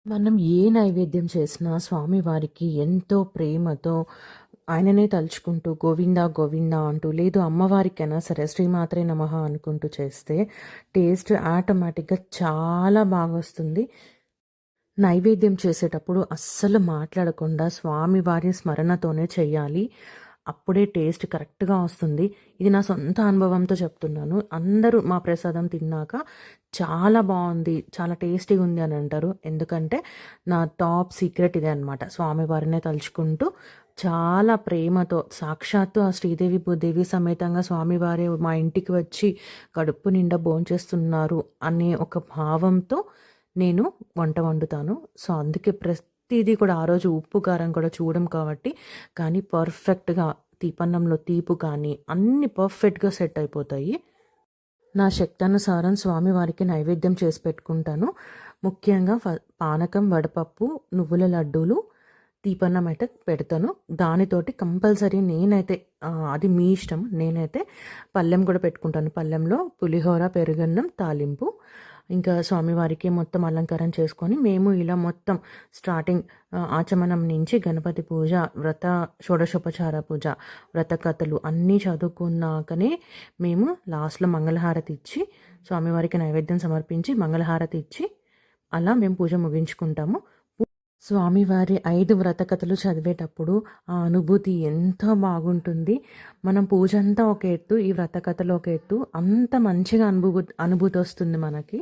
మనం ఏ నైవేద్యం చేసినా స్వామివారికి ఎంతో ప్రేమతో ఆయననే తలుచుకుంటూ గోవింద గోవింద అంటూ, లేదు అమ్మవారికైనా సరే శ్రీమాత్రే నమః అనుకుంటూ చేస్తే టేస్ట్ ఆటోమేటిక్గా చాలా బాగా వస్తుంది. నైవేద్యం చేసేటప్పుడు అస్సలు మాట్లాడకుండా స్వామివారి స్మరణతోనే చెయ్యాలి. అప్పుడే టేస్ట్ కరెక్ట్‌గా వస్తుంది. ఇది నా సొంత అనుభవంతో చెప్తున్నాను. అందరూ మా ప్రసాదం తిన్నాక చాలా బావుంది, చాలా టేస్టీగా ఉంది అని అంటారు. ఎందుకంటే నా టాప్ సీక్రెట్ ఇదే అనమాట. స్వామివారినే తలుచుకుంటూ చాలా ప్రేమతో సాక్షాత్తు ఆ శ్రీదేవి భూదేవి సమేతంగా స్వామివారే మా ఇంటికి వచ్చి కడుపు నిండా భోంచేస్తున్నారు అనే ఒక భావంతో నేను వంట వండుతాను. సో, అందుకే ప్రతీదీ కూడా ఆ రోజు ఉప్పు, కారం కూడా చూడం కాబట్టి, కానీ పర్ఫెక్ట్‌గా తీపన్నంలో తీపు కానీ అన్నీ పర్ఫెక్ట్‌గా సెట్ అయిపోతాయి. నా శక్తానుసారం స్వామివారికి నైవేద్యం చేసి పెట్టుకుంటాను. ముఖ్యంగా పానకం, వడపప్పు, నువ్వుల లడ్డూలు, తీపన్నం అయితే పెడతాను. దానితోటి కంపల్సరీ నేనైతే అది మీ ఇష్టం. నేనైతే పళ్ళెం కూడా పెట్టుకుంటాను. పళ్ళెంలో పులిహోర, పెరుగన్నం, తాలింపు, ఇంకా స్వామివారికి మొత్తం అలంకారం చేసుకొని మేము ఇలా మొత్తం స్టార్టింగ్ ఆచమనం నుంచి గణపతి పూజ, షోడశోపచార పూజ, వ్రత కథలు అన్నీ చదువుకున్నాకనే మేము లాస్ట్లో మంగళహారతి ఇచ్చి స్వామివారికి నైవేద్యం సమర్పించి మంగళహారతి ఇచ్చి అలా మేము పూజ ముగించుకుంటాము. స్వామివారి 5 వ్రత కథలు చదివేటప్పుడు ఆ అనుభూతి ఎంతో బాగుంటుంది. మనం పూజ అంతా ఒక ఎత్తు, ఈ వ్రత కథలు ఒక ఎత్తు. అంత మంచిగా అనుభూతి వస్తుంది మనకి.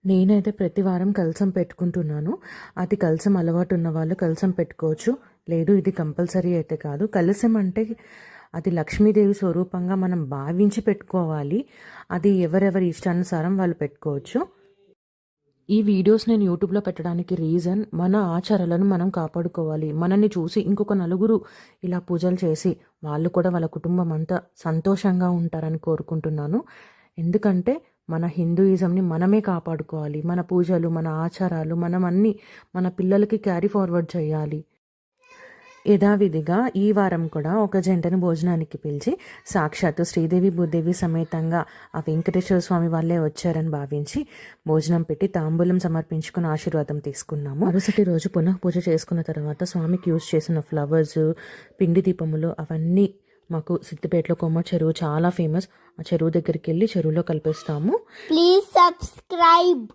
నేనైతే ప్రతి వారం కలశం పెట్టుకుంటున్నాను. అది కలశం అలవాటు ఉన్న వాళ్ళు కలశం పెట్టుకోవచ్చు. లేదు ఇది కంపల్సరీ అయితే కాదు. కలశం అంటే అది లక్ష్మీదేవి స్వరూపంగా మనం భావించి పెట్టుకోవాలి. అది ఎవరెవరి ఇష్టానుసారం వాళ్ళు పెట్టుకోవచ్చు. ఈ వీడియోస్ నేను యూట్యూబ్లో పెట్టడానికి రీజన్ మన ఆచారాలను మనం కాపాడుకోవాలి. మనల్ని చూసి ఇంకొక నలుగురు ఇలా పూజలు చేసి వాళ్ళు కూడా వాళ్ళ కుటుంబం అంతా సంతోషంగా ఉంటారని కోరుకుంటున్నాను. ఎందుకంటే మన హిందూయిజంని మనమే కాపాడుకోవాలి. మన పూజలు, మన ఆచారాలు మనం అన్నీ మన పిల్లలకి క్యారీ ఫార్వర్డ్ చేయాలి. యథావిధిగా ఈ వారం కూడా ఒక జంటను భోజనానికి పిలిచి సాక్షాత్తు శ్రీదేవి భూదేవి సమేతంగా ఆ వెంకటేశ్వర స్వామి వాళ్ళే వచ్చారని భావించి భోజనం పెట్టి తాంబూలం సమర్పించుకుని ఆశీర్వాదం తీసుకున్నాము. మరుసటి రోజు పునః పూజ చేసుకున్న తర్వాత స్వామికి యూజ్ చేసిన ఫ్లవర్స్, పిండి దీపములు అవన్నీ మాకు సిద్దిపేటలో కొమ్మ చెరువు చాలా ఫేమస్. ఆ చెరువు దగ్గరికి వెళ్ళి చెరువులో కలిపేస్తాము. Please subscribe.